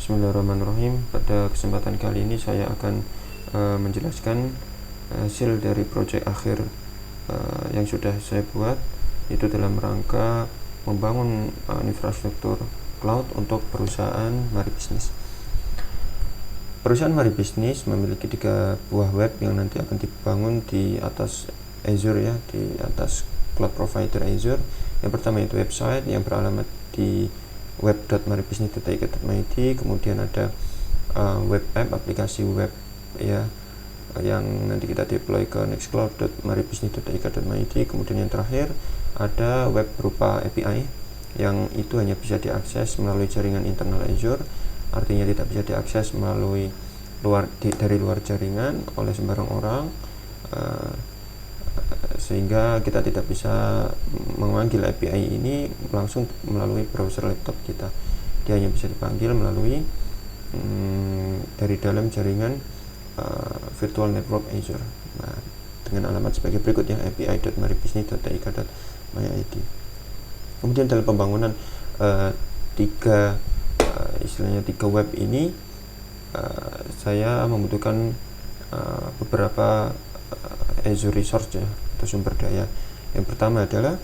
Bismillahirrahmanirrahim. Pada kesempatan kali ini saya akan menjelaskan hasil dari proyek akhir yang sudah saya buat, itu dalam rangka membangun infrastruktur cloud untuk perusahaan Mari Bisnis. Perusahaan Mari Bisnis memiliki 3 buah web yang nanti akan dibangun di atas Azure ya, di atas cloud provider Azure. Yang pertama itu website yang beralamat di web.maribisnis.id, kemudian ada web app, aplikasi web ya, yang nanti kita deploy ke nextcloud.maribisnis.id. Kemudian yang terakhir ada web berupa API yang itu hanya bisa diakses melalui jaringan internal Azure, artinya tidak bisa diakses melalui dari luar jaringan oleh sembarang orang, sehingga kita tidak bisa memanggil API ini langsung melalui browser laptop kita. Dia hanya bisa dipanggil melalui dari dalam jaringan virtual network Azure. Nah, dengan alamat sebagai berikut ya, api.maribisnis.id. Kemudian dalam pembangunan tiga web ini, saya membutuhkan beberapa Azure resource ya, atau sumber daya. Yang pertama adalah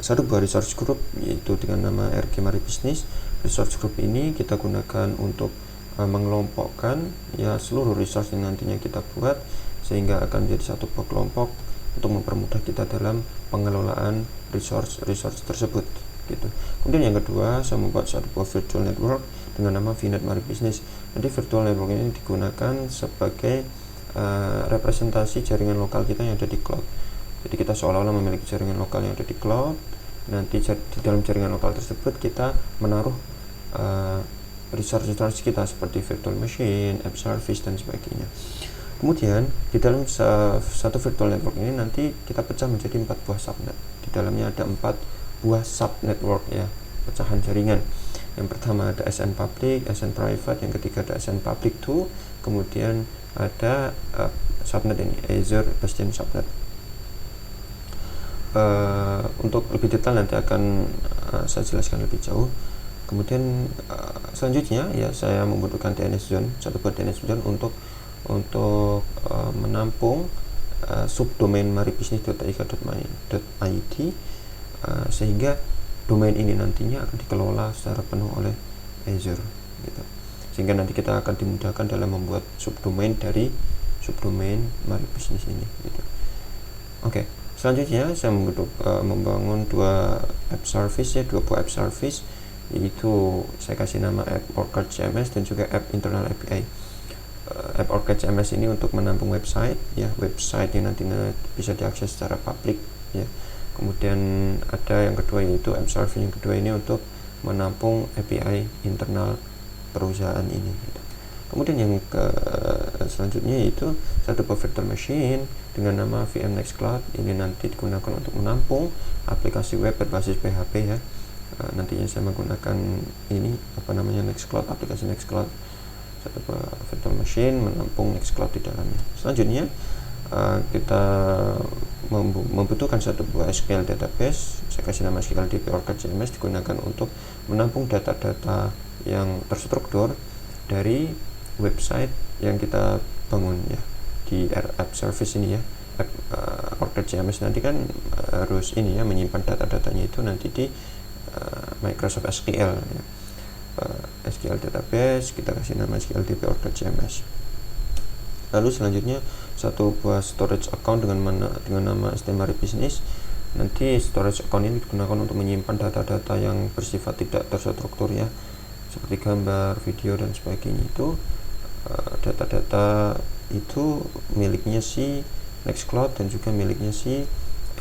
satu buah resource group, yaitu dengan nama RG Mari Bisnis. Resource group ini kita gunakan untuk mengelompokkan ya seluruh resource yang nantinya kita buat, sehingga akan menjadi satu buah kelompok untuk mempermudah kita dalam pengelolaan resource tersebut gitu. Kemudian yang kedua, saya membuat satu buah virtual network dengan nama VNet Mari Bisnis. Nanti virtual network ini digunakan sebagai representasi jaringan lokal kita yang ada di cloud. Jadi kita seolah-olah memiliki jaringan lokal yang ada di cloud. Nanti di dalam jaringan lokal tersebut kita menaruh resource kita seperti virtual machine, app service dan sebagainya. Kemudian di dalam satu virtual network ini nanti kita pecah menjadi 4 buah subnet. Di dalamnya ada 4 buah subnetwork ya, pecahan jaringan. Yang pertama ada SN public, SN private, yang ketiga ada SN public 2, kemudian ada subnet ini Azure Bastion subnet. Untuk lebih detail nanti akan saya jelaskan lebih jauh. Kemudian selanjutnya ya, saya membutuhkan DNS zone, satu buat DNS zone untuk menampung subdomain maribisnis.id, sehingga domain ini nantinya akan dikelola secara penuh oleh Azure gitu. Sehingga nanti kita akan dimudahkan dalam membuat subdomain dari subdomain Mari Bisnis ini gitu. Oke, selanjutnya saya membangun 2 app service ya, 2 buah app service, yaitu saya kasih nama app Orchard CMS dan juga app internal API. App Orchard CMS ini untuk menampung website ya, website yang nantinya bisa diakses secara publik ya. Kemudian ada yang kedua, yaitu app service yang kedua ini untuk menampung API internal perusahaan ini gitu. Kemudian yang selanjutnya yaitu satu virtual machine dengan nama VM Nextcloud. Ini nanti digunakan untuk menampung aplikasi web berbasis PHP ya. Nantinya saya menggunakan ini Nextcloud, aplikasi Nextcloud. Satu virtual machine menampung Nextcloud di dalamnya. Selanjutnya kita membutuhkan satu buah SQL database. Saya kasih nama SQLDB Orchard CMS, digunakan untuk menampung data-data yang terstruktur dari website yang kita bangun ya di app service ini ya. App Orchard CMS nanti kan harus ini ya, menyimpan data-datanya itu nanti di Microsoft SQL ya. SQL database kita kasih nama SQLDB Orchard CMS. Lalu selanjutnya satu buah storage account dengan nama ST Mari Bisnis. Nanti storage account ini digunakan untuk menyimpan data-data yang bersifat tidak terstruktur ya, seperti gambar, video dan sebagainya. Itu data-data itu miliknya si Nextcloud dan juga miliknya si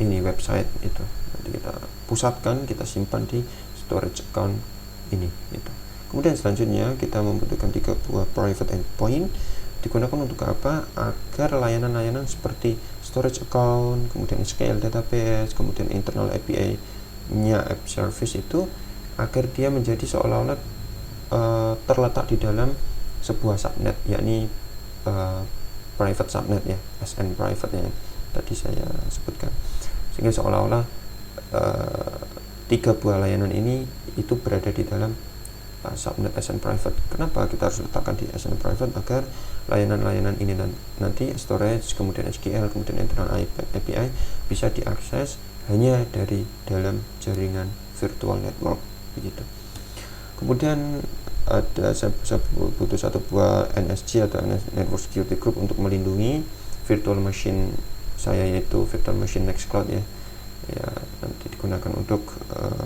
ini website itu. Nanti kita pusatkan, kita simpan di storage account ini gitu. Kemudian selanjutnya kita membutuhkan 3 buah private endpoint. Digunakan untuk apa? Agar layanan-layanan seperti storage account, kemudian SQL database, kemudian internal API-nya app service itu, agar dia menjadi seolah-olah terletak di dalam sebuah subnet, yakni private subnet ya, SN private yang tadi saya sebutkan. Sehingga seolah-olah 3 buah layanan ini itu berada di dalam subnet SN private. Kenapa kita harus letakkan di SN private? Agar layanan-layanan ini nanti storage, kemudian SQL, kemudian internal API bisa diakses hanya dari dalam jaringan virtual network begitu. Kemudian saya butuh satu buah NSG atau Network Security Group untuk melindungi virtual machine saya, yaitu virtual machine Nextcloud ya nanti digunakan untuk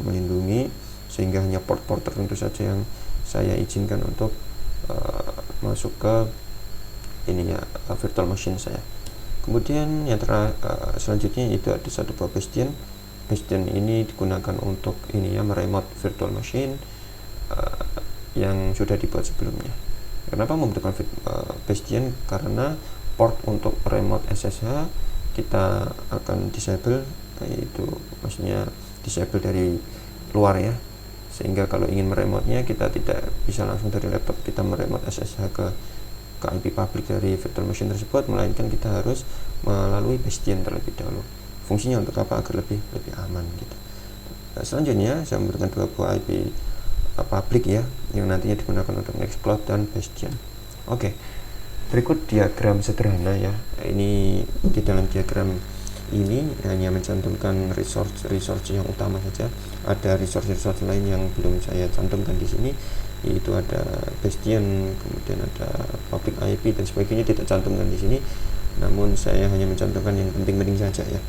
melindungi, sehingga hanya port-port tertentu saja yang saya izinkan untuk masuk ke virtual machine saya. Kemudian yang selanjutnya itu ada satu buah Bastion. Bastion ini digunakan untuk meremote virtual machine yang sudah dibuat sebelumnya. Kenapa membutuhkan Bastion? Karena port untuk remote SSH kita akan disable, yaitu maksudnya disable dari luar ya, sehingga kalau ingin meremotenya kita tidak bisa langsung dari laptop kita meremote SSH ke IP public dari virtual machine tersebut, melainkan kita harus melalui Bastion terlebih dahulu. Fungsinya untuk apa? Agar lebih aman gitu. Selanjutnya saya memberikan dua buah IP public ya, yang nantinya digunakan untuk Nextcloud dan Bastion. Oke. Berikut diagram sederhana ya. Ini di dalam diagram ini hanya mencantumkan resource yang utama saja. Ada resource lain yang belum saya cantumkan di sini, yaitu ada Bastion, kemudian ada public IP dan sebagainya, tidak cantumkan di sini. Namun saya hanya mencantumkan yang penting-penting saja ya.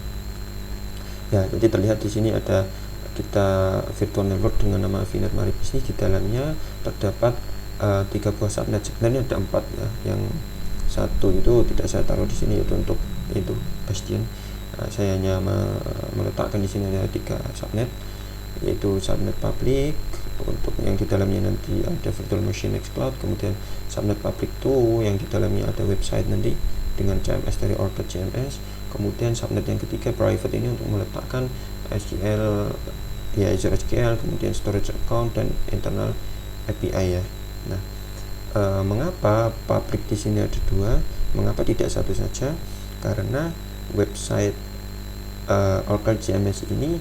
Ya, jadi terlihat di sini ada kita virtual network dengan nama VNet Mari Business. Di dalamnya terdapat 3 buah subnet. Sebenarnya ada 4 ya. Yang satu itu tidak saya taruh di sini, yaitu untuk itu Bastion. Saya hanya meletakkan di sini ada 3 subnet, yaitu subnet public untuk yang di dalamnya nanti ada virtual machine Nextcloud, kemudian subnet public 2 yang di dalamnya ada website nanti dengan CMS dari Orchid CMS, kemudian subnet yang ketiga private ini untuk meletakkan SQL ya, Azure SQL, kemudian storage account dan internal API ya. Nah, mengapa public di sini ada 2? Mengapa tidak satu saja? Karena website Orchid CMS ini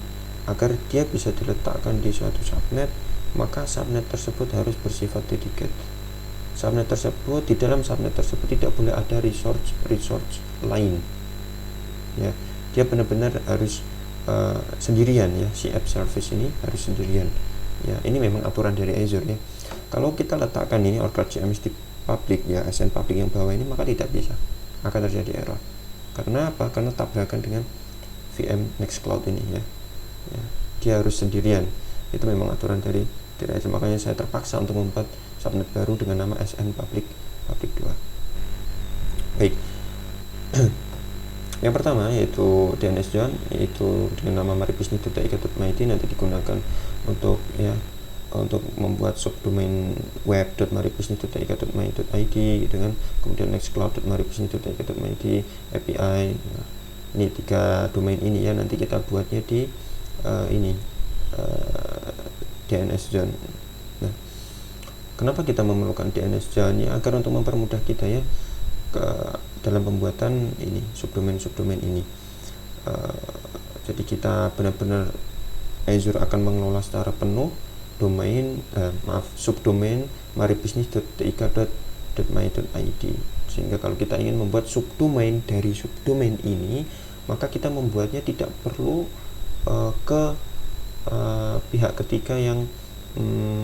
agar dia bisa diletakkan di suatu subnet, maka subnet tersebut harus bersifat dedicated. Subnet tersebut, di dalam subnet tersebut tidak boleh ada resource lain. Ya, dia benar-benar harus sendirian ya, si app service ini harus sendirian. Ya, ini memang aturan dari Azure ya. Kalau kita letakkan ini Orchid CMS di public ya, SN public yang bawah ini, maka tidak bisa, akan terjadi error. Karena apa? Karena tabrakan dengan VM Nextcloud ini ya. Dia harus sendirian. Itu memang aturan dari Azure. Makanya saya terpaksa untuk membuat subnet baru dengan nama SN public 2. Baik. Yang pertama yaitu DNS Zone, yaitu dengan nama maribusiness.ika.my nanti digunakan untuk membuat subdomain web.maribusiness.ika.my.id gitu kan. Kemudian nextcloud.maribusiness.ika.my.id API. Nah, ini 3 domain ini ya, nanti kita buatnya di DNS Zone. Nah, kenapa kita memerlukan DNS Zone ya? Agar untuk mempermudah kita ya dalam pembuatan ini subdomain ini. Jadi kita benar-benar Azure akan mengelola secara penuh subdomain maribusiness.ika.my.id, sehingga kalau kita ingin membuat subdomain dari subdomain ini, maka kita membuatnya tidak perlu ke pihak ketiga yang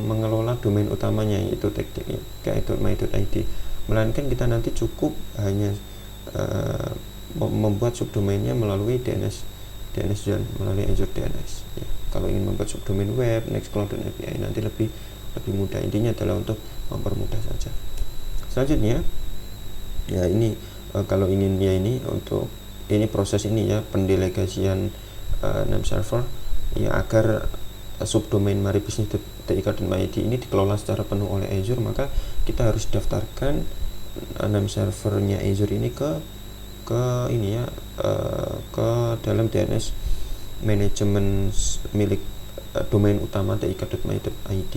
mengelola domain utamanya, yaitu ika.my.id, melainkan kita nanti cukup hanya membuat subdomainnya melalui DNS Zone, melalui Azure DNS ya. Kalau ingin membuat subdomain web, Nextcloud dan API nanti lebih mudah. Intinya adalah untuk mempermudah saja. Selanjutnya ya ini kalau ingin ya ini untuk ini proses ini ya, pendelegasian name server ya, agar subdomain maribusiness.ika.my.id ini dikelola secara penuh oleh Azure, maka kita harus daftarkan name servernya Azure ini ke ini ya, ke dalam DNS manajemen milik domain utama ika.my.id,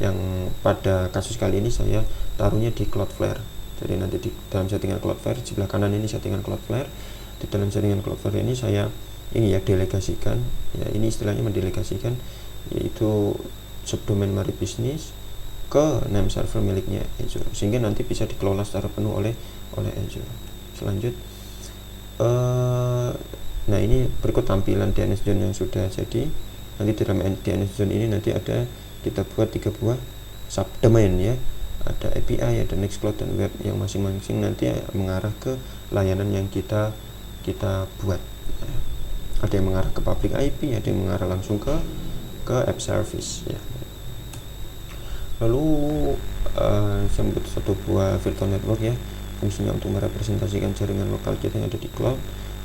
yang pada kasus kali ini saya taruhnya di Cloudflare. Jadi nanti di dalam settingan Cloudflare, sebelah kanan ini settingan Cloudflare. Di dalam settingan Cloudflare ini saya ini ya delegasikan ya, ini istilahnya mendelegasikan, yaitu subdomain maribusiness ke name server miliknya Azure, sehingga nanti bisa dikelola secara penuh oleh Azure. Selanjut, nah ini berikut tampilan DNS zone yang sudah jadi. Nanti di dalam DNS zone ini nanti ada kita buat 3 buah subdomain ya, ada API, ada Nextcloud dan web, yang masing-masing nanti mengarah ke layanan yang kita buat. Ada yang mengarah ke public IP, ada yang mengarah langsung ke app service ya. Lalu saya membuat satu buah virtual network ya, fungsinya untuk merepresentasikan jaringan lokal kita yang ada di cloud.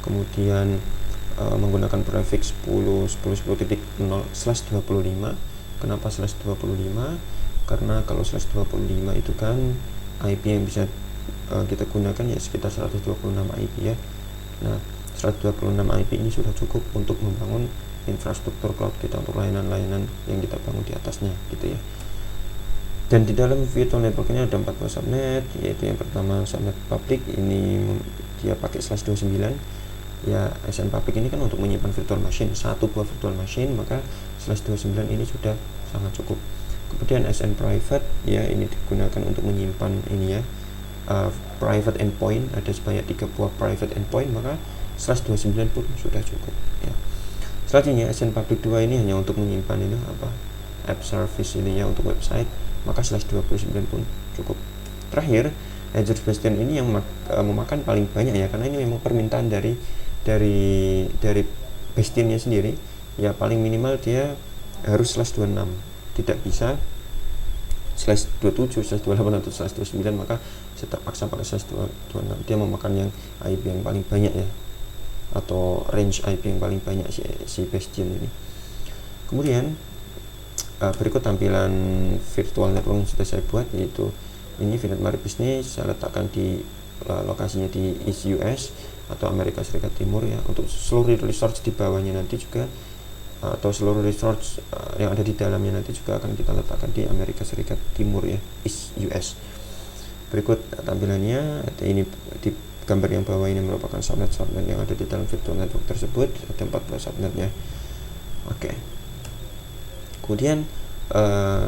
Kemudian menggunakan prefix 10.10.0/25. Kenapa /25? Karena kalau /25 itu kan IP yang bisa kita gunakan ya sekitar 126 IP ya. Nah, 126 IP ini sudah cukup untuk membangun infrastruktur cloud kita untuk layanan-layanan yang kita bangun di atasnya gitu ya. Dan di dalam virtual network ini ada 4 buah subnet, yaitu yang pertama subnet public, ini dia pakai /29 ya. SN public ini kan untuk menyimpan virtual machine, satu buah virtual machine, maka /29 ini sudah sangat cukup. Kemudian SN private ya, ini digunakan untuk menyimpan ini ya, private endpoint, ada sebanyak 3 buah private endpoint, maka /29 pun sudah cukup ya. Selanjutnya SN public 2 ini hanya untuk menyimpan ini app service ini ya, untuk website, maka /29 pun cukup. Terakhir, Azure Bastion ini yang memakan paling banyak ya, karena ini memang permintaan dari Bastionnya sendiri ya. Paling minimal dia harus /26, tidak bisa /27, /28 atau /29, maka saya terpaksa pakai /26. Dia memakan yang IP yang paling banyak ya, atau range IP yang paling banyak si Bastion ini. Kemudian berikut tampilan virtual network yang sudah saya buat, yaitu ini VNet Mari Business. Saya letakkan di lokasinya di East US atau Amerika Serikat Timur ya. Untuk seluruh resource di bawahnya nanti juga, atau seluruh resource yang ada di dalamnya nanti juga akan kita letakkan di Amerika Serikat Timur ya, East US. Berikut tampilannya. Ini di gambar yang bawah ini merupakan subnet yang ada di dalam virtual network tersebut. Ada 14 subnetnya. Oke. Kemudian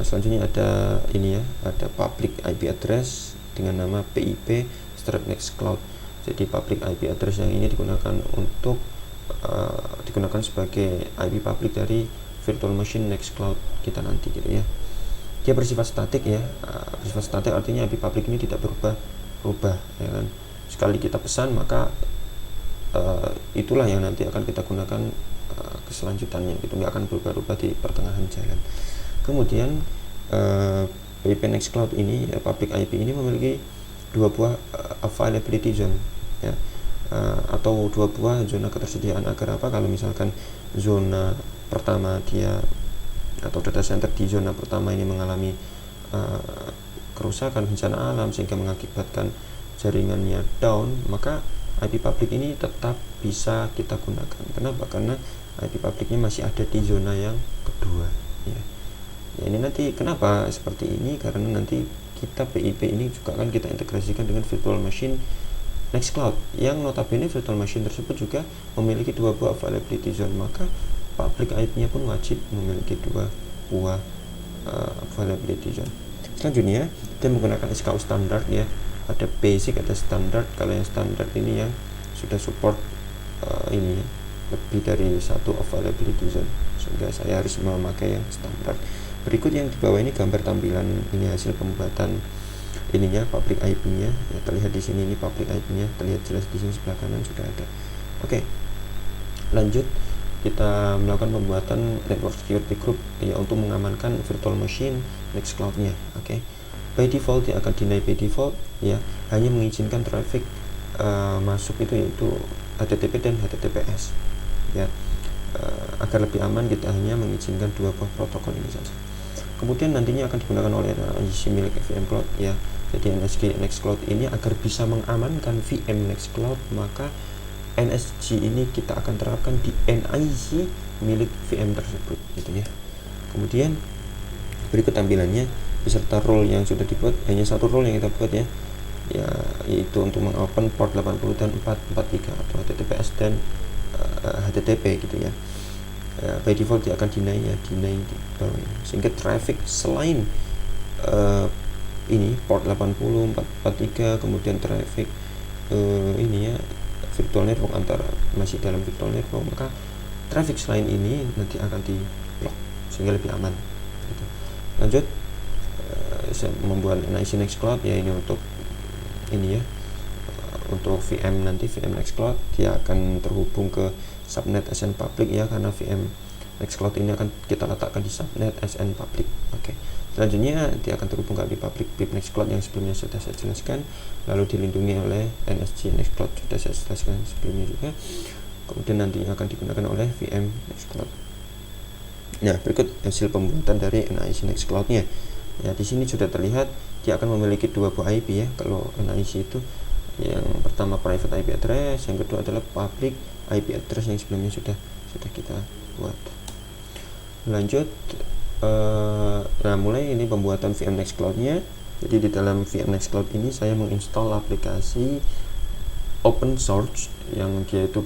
selanjutnya ada ini ya, ada public IP address dengan nama PIP Nextcloud. Jadi public IP address yang ini digunakan sebagai IP public dari virtual machine Nextcloud kita nanti gitu ya. Dia bersifat statik ya. Bersifat statik artinya IP public ini tidak berubah ya kan. Sekali kita pesan, maka itulah yang nanti akan kita gunakan keselanjutannya gitu, nggak akan berubah-ubah di pertengahan jalan. Kemudian PIP Nextcloud ini public IP ini memiliki 2 buah availability zone ya, atau 2 buah zona ketersediaan. Agar apa? Kalau misalkan zona pertama dia atau data center di zona pertama ini mengalami kerusakan, bencana alam, sehingga mengakibatkan jaringannya down, maka IP public ini tetap bisa kita gunakan. Kenapa? Karena IP publicnya masih ada di zona yang kedua ya. Ini nanti kenapa seperti ini, karena nanti kita PIP ini juga akan kita integrasikan dengan virtual machine Nextcloud, yang notabene virtual machine tersebut juga memiliki 2 buah availability zone, maka public IP-nya pun wajib memiliki 2 buah availability zone. Selanjutnya kita menggunakan SKU standar ya, ada basic, ada standard. Kalau yang standard ini yang sudah support ini ya, lebih dari 1 availability zone, sehingga saya harus memakai yang standar. Berikut yang di bawah ini gambar tampilan ini hasil pembuatan ininya, public IP-nya ya, terlihat di sini. Ini public IP-nya terlihat jelas di sini, sebelah kanan sudah ada. Oke, lanjut kita melakukan pembuatan network security group ya, untuk mengamankan virtual machine Nextcloud-nya. Oke. By default dia akan deny by default ya, hanya mengizinkan traffic masuk itu yaitu HTTP dan HTTPS ya. Agar lebih aman kita hanya mengizinkan 2 buah protokol ini saja. Kemudian nantinya akan digunakan oleh NSG milik VM Cloud ya. Jadi NSG Nextcloud ini agar bisa mengamankan VM Nextcloud, maka NSG ini kita akan terapkan di NIC milik VM tersebut gitu ya. Kemudian berikut tampilannya beserta role yang sudah dibuat. Hanya 1 role yang kita buat ya, yaitu untuk mengopen port 80 dan 443 atau HTTPS dan HTTP gitu ya. By default dia akan deny ya, deny di bawah ini, sehingga traffic selain ini port 80, 443, kemudian traffic ini ya virtual network masih dalam virtual network, maka traffic selain ini nanti akan di block sehingga lebih aman gitu. Lanjut, saya membuat NIC Nextcloud ya, ini untuk ini ya, untuk VM nanti VM Nextcloud dia akan terhubung ke subnet SN public ya, karena VM Nextcloud ini akan kita letakkan di subnet SN public. Oke. Selanjutnya dia akan terhubung ke IP public BIP Nextcloud yang sebelumnya sudah saya jelaskan, lalu dilindungi oleh NSG Nextcloud sudah saya jelaskan sebelumnya juga. Kemudian nanti akan digunakan oleh VM Nextcloud. Nah, berikut hasil pembuatan dari NIC Nextcloud-nya. Ya, di sini sudah terlihat dia akan memiliki dua buah IP ya. Kalau NIC itu yang pertama private IP address, yang kedua adalah public IP address yang sebelumnya sudah kita buat. Lanjut, nah mulai ini pembuatan VM Nextcloud-nya. Jadi di dalam VM Nextcloud ini saya menginstal aplikasi open source yang dia itu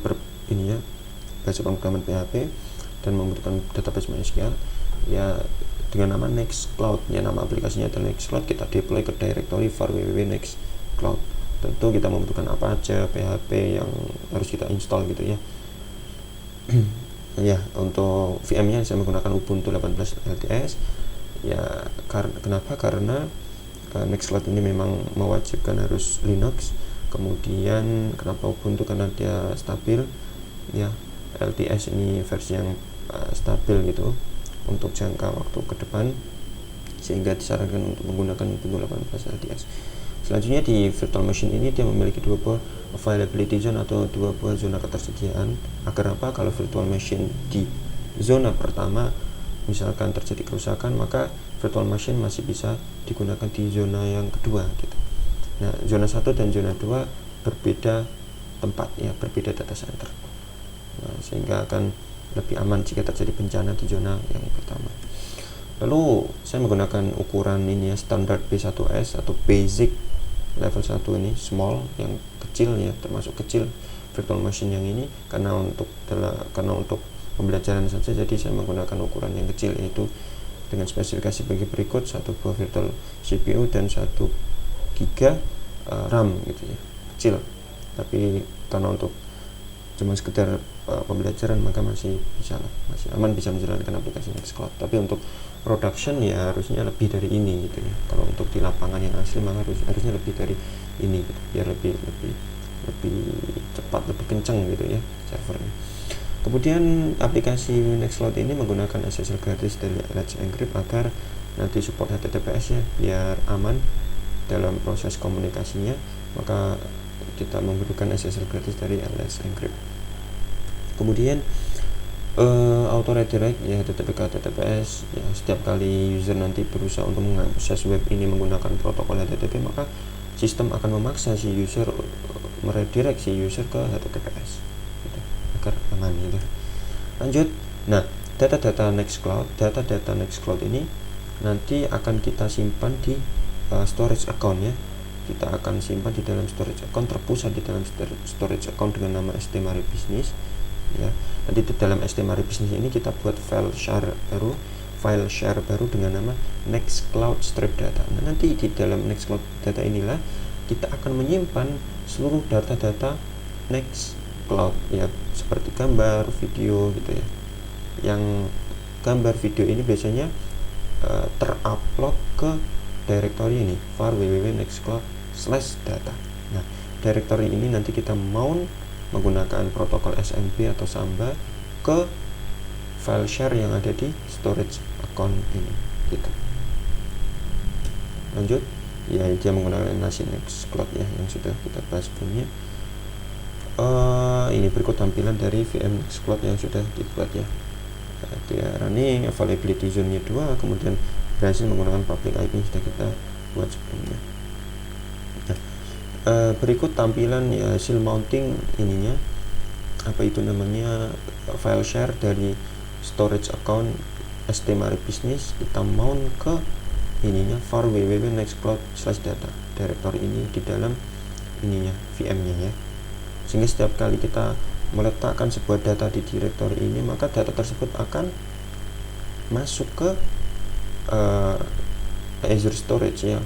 ini ya, bahasa pemrograman PHP dan membutuhkan database MySQL ya, dengan nama Nextcloud ya, nama aplikasinya adalah Nextcloud. Kita deploy ke directory var www Nextcloud. Tentu kita membutuhkan apa aja PHP yang harus kita install gitu ya. Ya, untuk VM-nya saya menggunakan Ubuntu 18 LTS ya. Kenapa? Karena Nextcloud ini memang mewajibkan harus Linux. Kemudian kenapa Ubuntu? Karena dia stabil ya, LTS ini versi yang stabil gitu untuk jangka waktu ke depan, sehingga disarankan untuk menggunakan Ubuntu 18 LTS. Selanjutnya di virtual machine ini dia memiliki dua buah availability zone atau dua buah zona ketersediaan. Agar apa? Kalau virtual machine di zona pertama misalkan terjadi kerusakan, maka virtual machine masih bisa digunakan di zona yang kedua gitu. Nah, zona 1 dan zona 2 berbeda tempat ya, berbeda data center. Nah, sehingga akan lebih aman jika terjadi bencana di zona yang pertama. Lalu saya menggunakan ukuran ini ya, standar B1S atau basic level 1 ini, small yang kecil ya, termasuk kecil virtual machine yang ini, karena untuk pembelajaran saja, jadi saya menggunakan ukuran yang kecil, yaitu dengan spesifikasi bagi berikut: 1 buah virtual CPU dan 1 GB RAM gitu ya, kecil. Tapi karena untuk cuma sekedar pembelajaran, maka masih aman, bisa menjalankan aplikasi Nextcloud. Tapi untuk production ya harusnya lebih dari ini gitu ya. Kalau untuk di lapangan yang asli maka harusnya lebih dari ini gitu, biar lebih cepat, lebih kencang gitu ya servernya. Kemudian aplikasi Nextcloud ini menggunakan SSL gratis dari Let's Encrypt agar nanti support HTTPS ya, biar aman dalam proses komunikasinya, maka kita membutuhkan SSL gratis dari Let's Encrypt. Kemudian auto redirect ya, HTTP ke HTTPS ya, setiap kali user nanti berusaha untuk mengakses web ini menggunakan protokol HTTP, maka sistem akan memaksa si user meredirect si user ke HTTPS gitu, agar aman gitu. Lanjut, nah data Nextcloud ini nanti akan kita simpan di storage account ya. Kita akan simpan di dalam storage account, terpusat di dalam storage account dengan nama STMari Business ya. Nanti di dalam STMari Business ini kita buat file share baru dengan nama Nextcloud Strip Data. Nah, nanti di dalam Nextcloud Data inilah kita akan menyimpan seluruh data-data Nextcloud ya, seperti gambar, video gitu ya. Yang gambar, video ini biasanya terupload ke directory ini var www Nextcloud/data. Nah, directory ini nanti kita mount menggunakan protokol SMB atau Samba ke file share yang ada di storage account ini gitu. Lanjut ya, dia menggunakan NIC Nextcloud ya, yang sudah kita bahas sebelumnya. Ini berikut tampilan dari VM Nextcloud yang sudah dibuat ya. Dia running, availability zone-nya 2, kemudian berhasil menggunakan public IP yang sudah kita buat sebelumnya. Nah, berikut tampilan ya hasil mounting ininya, apa itu namanya, file share dari storage account STMari Business, kita mount ke ininya var www Nextcloud/data, directory ini di dalam ininya VM-nya ya. Sehingga setiap kali kita meletakkan sebuah data di directory ini, maka data tersebut akan masuk ke Azure Storage ya,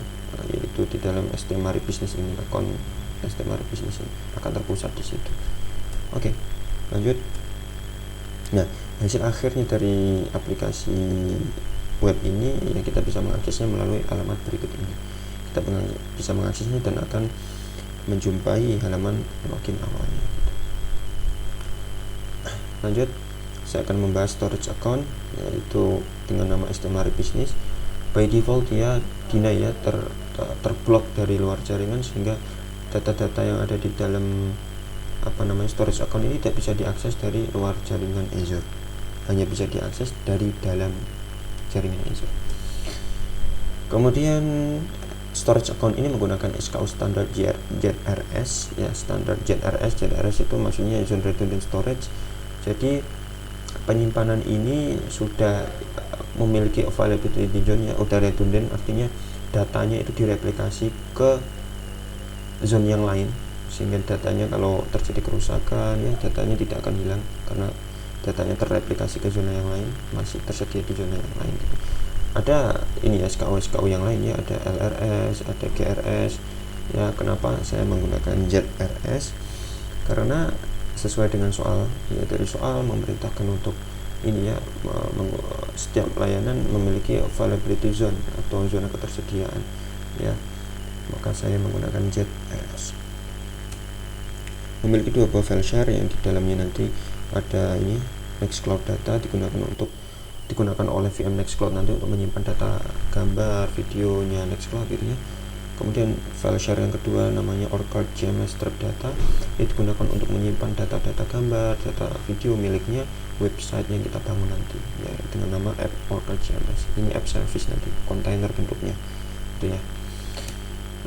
yaitu di dalam ST-Mari Business ini, akun ST-Mari Business ini akan terpusat di situ. Oke, lanjut. Nah, hasil akhirnya dari aplikasi web ini ya kita bisa mengaksesnya melalui alamat berikut ini. Kita bisa mengaksesnya dan akan menjumpai halaman login awalnya gitu. Lanjut, saya akan membahas storage account, yaitu dengan nama ST-Mari Business. By default dia deny ya, terblok dari luar jaringan, sehingga data-data yang ada di dalam storage account ini tidak bisa diakses dari luar jaringan Azure, hanya bisa diakses dari dalam jaringan Azure. Kemudian storage account ini menggunakan SKU standar ZRS ya, standar ZRS itu maksudnya Zone Redundant Storage. Jadi penyimpanan ini sudah memiliki availability zone ya, udah redundant, artinya datanya itu direplikasi ke zone yang lain, sehingga datanya kalau terjadi kerusakan ya datanya tidak akan hilang karena datanya terreplikasi ke zona yang lain, masih tersedia di zona yang lain gitu. Ada ini ya SKU yang lain ya, ada LRS, ada GRS ya. Kenapa saya menggunakan ZRS? Karena sesuai dengan soal ya, dari soal memerintahkan untuk ini ya, setiap layanan memiliki availability zone atau zona ketersediaan ya, maka saya menggunakan ZRS. Memiliki 2 buah file share yang di dalamnya nanti ada ini Nextcloud data, digunakan oleh VM Nextcloud nanti untuk menyimpan data gambar, videonya Nextcloud gitu ya. Kemudian file share yang kedua namanya Oracle GMS Strip Data, ini digunakan untuk menyimpan data-data gambar, data video miliknya website yang kita bangun nanti ya, dengan nama app Oracle GMS. Ini app service nanti, kontainer bentuknya gitu ya.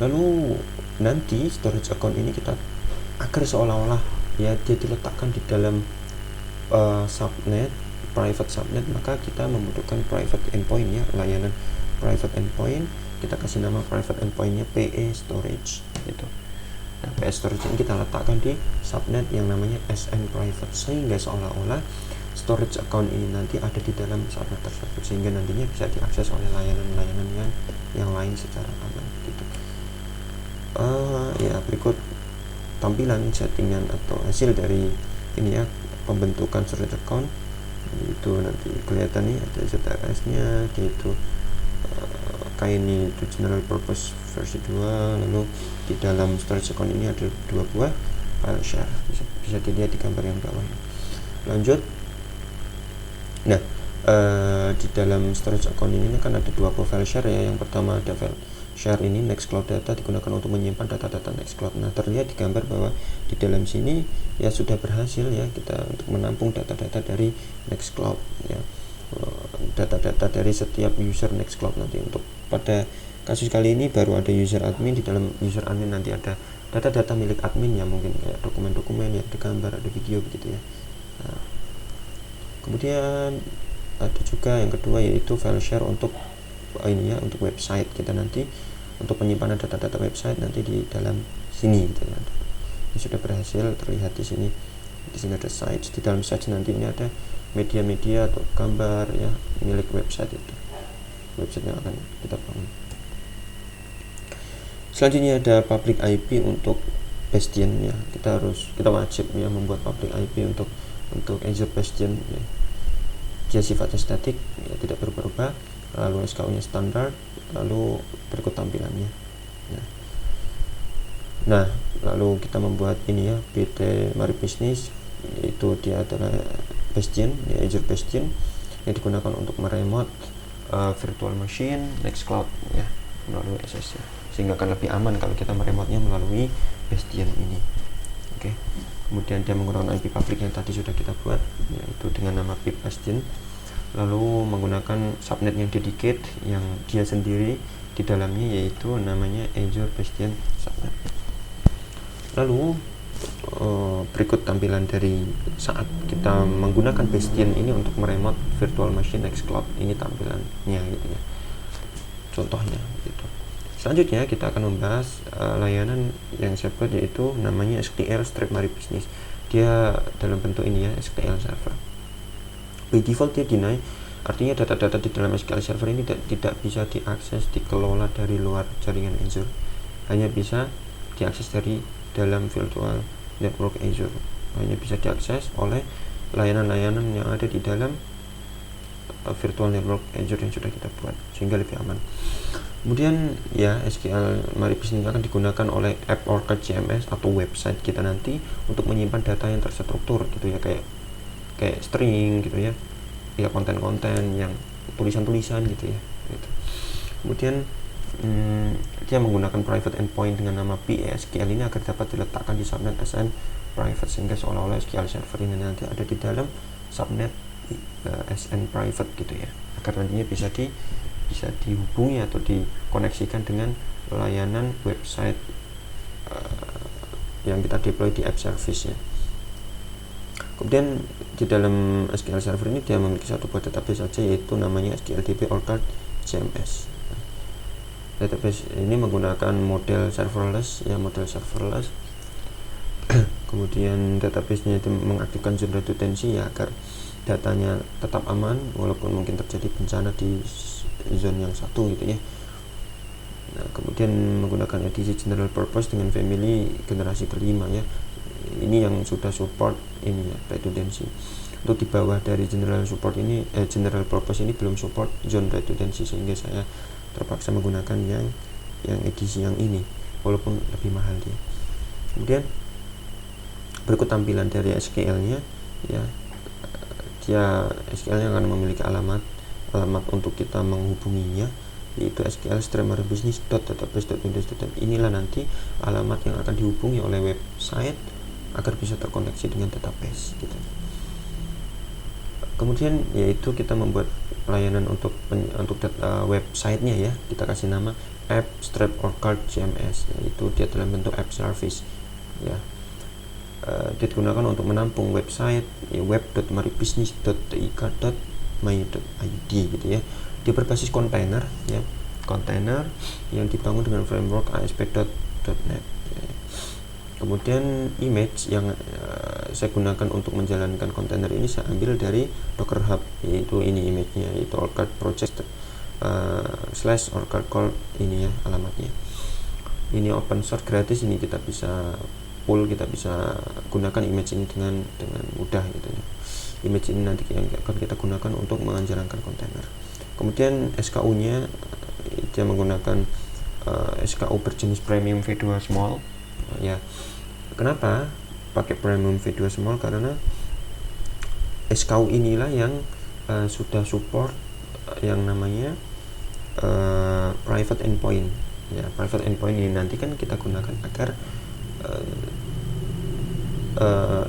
Lalu nanti storage account ini kita agar seolah-olah ya dia diletakkan di dalam subnet, private subnet, maka kita membutuhkan private endpoint ya, layanan private endpoint. Kita kasih nama private endpointnya PE storage gitu. Nah, PE storage ini kita letakkan di subnet yang namanya SN private, sehingga seolah-olah storage account ini nanti ada di dalam subnet tersebut, sehingga nantinya bisa diakses oleh layanan-layanan yang lain secara aman gitu. Ya, berikut tampilan settingan atau hasil dari ini ya, pembentukan storage account. Itu nanti kelihatan nih, ada ZRS nya yaitu ini itu general purpose versi 2. Lalu di dalam storage account ini ada 2 buah file share, bisa dilihat di gambar yang bawah. Lanjut. Nah, di dalam storage account ini kan ada 2 buah file share ya. Yang pertama ada file share ini Nextcloud data, digunakan untuk menyimpan data-data Nextcloud. Nah, terlihat di gambar bahwa di dalam sini ya sudah berhasil ya kita untuk menampung data-data dari Nextcloud ya, data-data dari setiap user Nextcloud nanti. Untuk pada kasus kali ini baru ada user admin, di dalam user admin nanti ada data-data milik admin ya, mungkin ya dokumen-dokumen ya, ada gambar, ada video begitu ya. Nah, kemudian ada juga yang kedua yaitu file share untuk ini ya, untuk website kita nanti, untuk penyimpanan data-data website nanti di dalam sini gitu ya. Ini sudah berhasil terlihat di sini. Di sini ada sites, di dalam sites nanti ini ada media-media atau gambar ya milik website itu, website yang akan kita bangun. Selanjutnya ada public IP untuk Bastion ya, kita wajib ya membuat public IP untuk Azure Bastion ya. Dia sifatnya statik ya, tidak berubah-ubah. Lalu SKU nya standar, lalu berikut tampilannya. Nah, lalu kita membuat ini ya, ST-Mari Business, itu dia adalah Bastion ya, Azure Bastion yang digunakan untuk meremote virtual machine Nextcloud ya melalui SS ya, sehingga akan lebih aman kalau kita meremotnya melalui Bastion ini. Oke. Kemudian dia menggunakan IP public yang tadi sudah kita buat, yaitu dengan nama pip Bastion. Lalu menggunakan subnet yang dedicate yang dia sendiri di dalamnya, yaitu namanya Azure Bastion subnet. Lalu berikut tampilan dari saat kita menggunakan Bastion ini untuk meremote virtual machine Nextcloud. Ini tampilannya gitu ya, contohnya gitu. Selanjutnya kita akan membahas layanan yang saya buat, yaitu namanya STL ST-Mari Business. Dia dalam bentuk ini ya, STL server. By default dia deny Artinya data-data di dalam SQL Server ini tidak bisa diakses, dikelola dari luar jaringan Azure, hanya bisa diakses dari dalam virtual network Azure, hanya bisa diakses oleh layanan-layanan yang ada di dalam virtual network Azure yang sudah kita buat, sehingga lebih aman. Kemudian ya, SQL MyBusiness akan digunakan oleh App Orchard CMS atau website kita nanti untuk menyimpan data yang terstruktur gitu ya, kayak string gitu ya, konten-konten yang tulisan-tulisan gitu ya gitu. Kemudian dia menggunakan private endpoint dengan nama PASQL ini agar dapat diletakkan di subnet SN private, sehingga seolah-olah SQL Server ini nanti ada di dalam subnet SN private gitu ya, agar nantinya bisa dihubungi atau dikoneksikan dengan layanan website yang kita deploy di app service ya. Kemudian di dalam SQL Server ini dia memiliki satu buah database saja, yaitu namanya SQLDB Orchard CMS. Database ini menggunakan model serverless. Kemudian database-nya itu mengaktifkan zone redundancy ya, agar datanya tetap aman walaupun mungkin terjadi bencana di zone yang satu gitu ya. Nah, kemudian menggunakan edisi general purpose dengan family generasi kelima ya. Ini yang sudah support ini ya, redundancy. Untuk di bawah dari general purpose ini belum support zone redundancy, sehingga saya terpaksa menggunakan yang edisi yang ini walaupun lebih mahal dia. Kemudian berikut tampilan dari SQL-nya ya. Dia SQL-nya akan memiliki alamat untuk kita menghubunginya, yaitu SQL stream.business.database.windows. Inilah nanti alamat yang akan dihubungi oleh website agar bisa terkoneksi dengan database gitu. Kemudian yaitu kita membuat pelayanan untuk websitenya ya, kita kasih nama app strap orchard CMS, yaitu dia dalam bentuk app service ya. Digunakan untuk menampung website ya, web.mybusiness.tik.my.id gitu ya. Dia berbasis kontainer ya, kontainer yang dibangun dengan framework ASP.NET. Kemudian image yang saya gunakan untuk menjalankan kontainer ini saya ambil dari Docker Hub, yaitu ini image-nya, yaitu orchard project /orchard core ini ya alamatnya. Ini open source gratis, ini kita bisa kita bisa gunakan image ini dengan mudah gitu ya. Image ini nanti yang akan kita gunakan untuk menjalankan kontainer. Kemudian SKU-nya dia menggunakan SKU berjenis premium V2 small ya. Kenapa pakai premium V2 small? Karena SKU inilah yang sudah support yang namanya private endpoint ya. Private endpoint ini nanti kan kita gunakan agar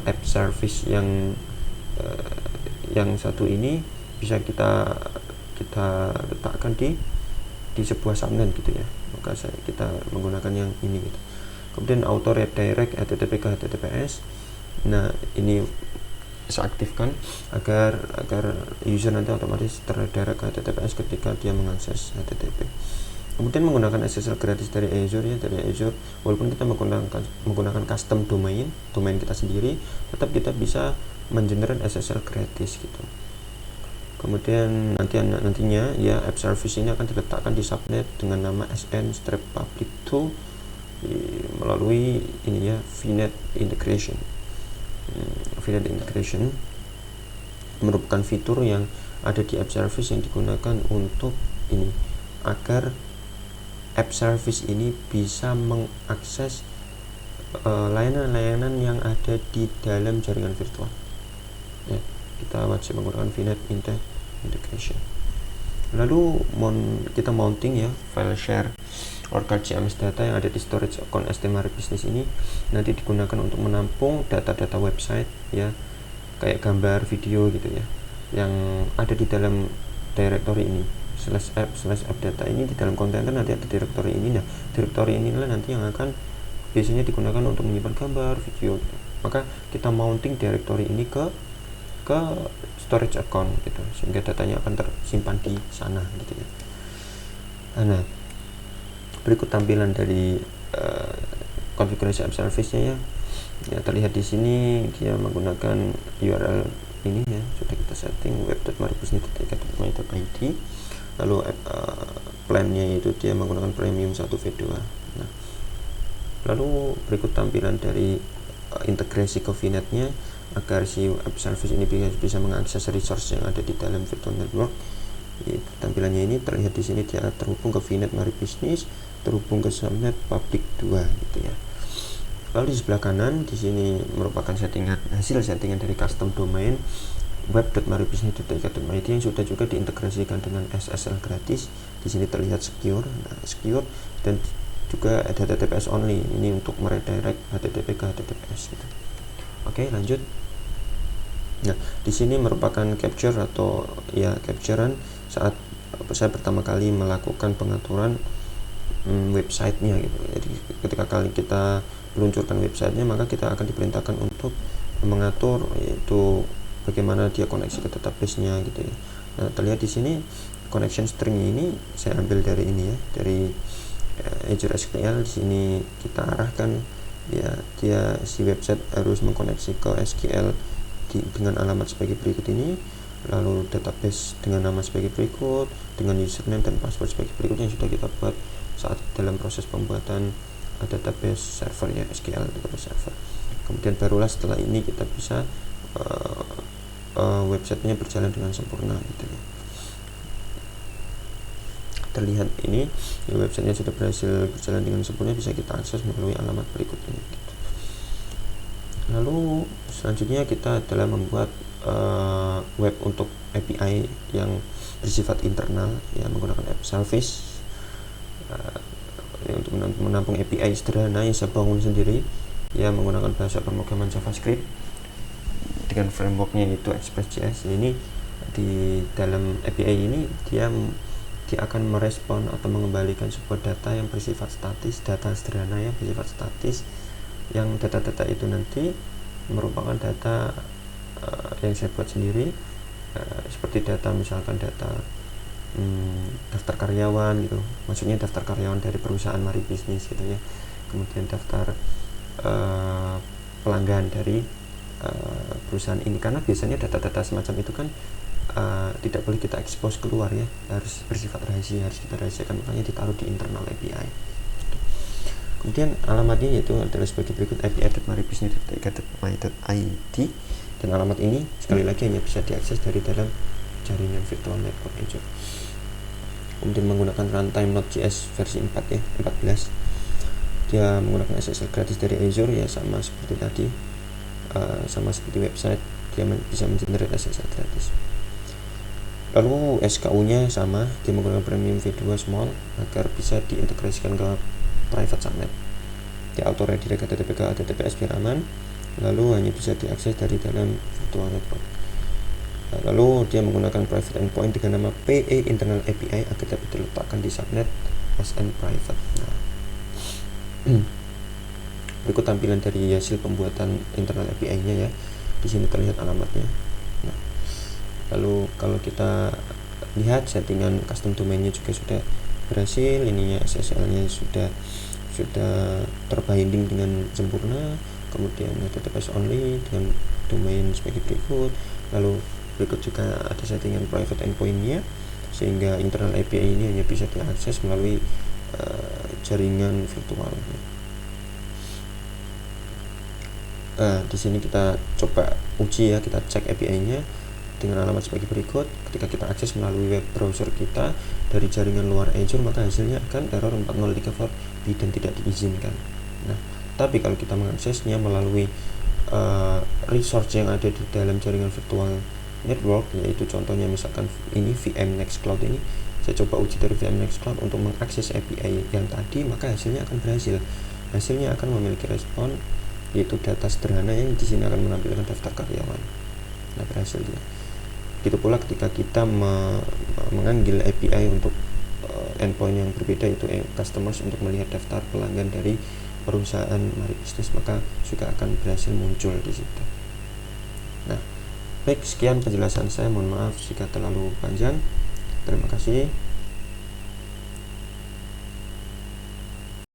app service yang satu ini bisa kita letakkan di sebuah subnet gitu ya. Maka kita menggunakan yang ini gitu. Kemudian auto redirect HTTP ke HTTPS. Nah, ini saya aktifkan agar user nanti otomatis terredirect ke HTTPS ketika dia mengakses HTTP. Kemudian menggunakan SSL gratis dari Azure ya, walaupun kita menggunakan custom domain kita sendiri, tetap kita bisa mengenerate SSL gratis gitu. Kemudian nantinya ya, app service ini akan diletakkan di subnet dengan nama SN/public2 melalui ini ya, VNet integration. VNet integration merupakan fitur yang ada di app service yang digunakan untuk ini, agar app service ini bisa mengakses layanan-layanan yang ada di dalam jaringan virtual ya. Kita wajib menggunakan VNet integration. Lalu kita mounting ya file share orchard CMS data yang ada di storage account STMyBusiness ini nanti digunakan untuk menampung data-data website ya, kayak gambar, video gitu ya, yang ada di dalam directory ini /app data ini. Di dalam kontainer nanti ada directory ini. Nah, directory inilah nanti yang akan biasanya digunakan untuk menyimpan gambar, video gitu. Maka kita mounting directory ini ke storage account gitu, sehingga datanya akan tersimpan di sana gitu ya. Nah, berikut tampilan dari konfigurasi app service-nya ya. Ya, terlihat di sini dia menggunakan URL ini ya, sudah kita setting web.maribisnis.id. Lalu plannya itu dia menggunakan premium 1v2. Nah, lalu berikut tampilan dari integrasi ke VNet-nya agar si web service ini bisa mengakses resource yang ada di dalam virtual network. Tampilannya ini terlihat di sini, dia terhubung ke VNet Maribisnis, terhubung ke subnet public 2 gitu ya. Lalu di sebelah kanan di sini merupakan hasil settingan dari custom domain web.maribisnis.id yang sudah juga diintegrasikan dengan SSL gratis. Di sini terlihat secure, secure dan juga ada HTTPS only. Ini untuk meredirect HTTP ke HTTPS gitu. Oke, lanjut. Nah, di sini merupakan capture atau ya capturean saat saya pertama kali melakukan pengaturan websitenya gitu. Jadi ketika kali kita meluncurkan websitenya, maka kita akan diperintahkan untuk mengatur yaitu bagaimana dia koneksi ke database-nya gitu ya. Nah, terlihat di sini connection string ini saya ambil dari ini ya, dari Azure SQL. Di sini kita arahkan ya, dia si website harus mengkoneksi ke SQL dengan alamat sebagai berikut ini, lalu database dengan nama sebagai berikut, dengan username dan password sebagai berikut yang sudah kita buat saat dalam proses pembuatan database server ya, SQL database server. Kemudian barulah setelah ini kita bisa websitenya berjalan dengan sempurna gitu ya. Terlihat ini ya, websitenya sudah berhasil berjalan dengan sempurna, bisa kita akses melalui alamat berikut ini gitu. Lalu selanjutnya kita adalah membuat web untuk API yang bersifat internal ya, menggunakan app service ya, untuk menampung API sederhana yang saya bangun sendiri ya, menggunakan bahasa pemrograman JavaScript dengan frameworknya yaitu Express.js. Ini di dalam API ini dia akan merespon atau mengembalikan sebuah data yang bersifat statis, data sederhana yang bersifat statis, yang data-data itu nanti merupakan data yang saya buat sendiri, seperti data misalkan data daftar karyawan gitu, maksudnya daftar karyawan dari perusahaan Maribisnis gitu ya, kemudian daftar pelanggan dari perusahaan ini, karena biasanya data-data semacam itu kan tidak boleh kita expose keluar ya, harus bersifat rahasia, harus kita rahasiakan, makanya ditaruh di internal API. Kemudian alamatnya yaitu adalah sebagai berikut: api@maribisnis.id, dan alamat ini sekali lagi hanya bisa diakses dari dalam jaringan virtual network Azure. Kemudian menggunakan runtime Node.js versi 4 ya, 14. Dia menggunakan SSL gratis dari Azure ya, sama seperti tadi, sama seperti website, dia bisa mengenerate SSL gratis. Lalu SKU-nya sama, dia menggunakan premium v2 small agar bisa diintegrasikan ke private subnet. Dia auto redirect HTTP ke HTTPS biar aman, lalu hanya bisa diakses dari dalam virtual network. Lalu dia menggunakan private endpoint dengan nama PE internal API agar dapat diletakkan di subnet SN private. Nah, berikut tampilan dari hasil pembuatan internal API-nya ya. Di sini terlihat alamatnya. Nah, lalu kalau kita lihat settingan custom domainnya juga sudah berhasil, ininya SSL-nya sudah terbinding dengan sempurna, kemudian HTTPS only dengan domain sebagai berikut. Lalu berikut juga ada settingan private endpoint-nya, sehingga internal API ini hanya bisa diakses melalui jaringan virtual. Di sini kita coba uji ya, kita cek API-nya dengan alamat sebagai berikut. Ketika kita akses melalui web browser kita dari jaringan luar Azure, maka hasilnya akan error 4034B dan tidak diizinkan. Nah, tapi kalau kita mengaksesnya melalui resource yang ada di dalam jaringan virtual network, yaitu contohnya misalkan ini VM Nextcloud ini, saya coba uji dari VM Nextcloud untuk mengakses API yang tadi, maka hasilnya akan berhasil. Hasilnya akan memiliki respon, yaitu data sederhana yang di sini akan menampilkan daftar karyawan. Nah, berhasil dia. Begitu pula ketika kita mengambil API untuk endpoint yang berbeda, yaitu customers, untuk melihat daftar pelanggan dari perusahaan Maribisnis, maka juga akan berhasil muncul di situ. Nah, baik, sekian penjelasan saya. Mohon maaf jika terlalu panjang. Terima kasih.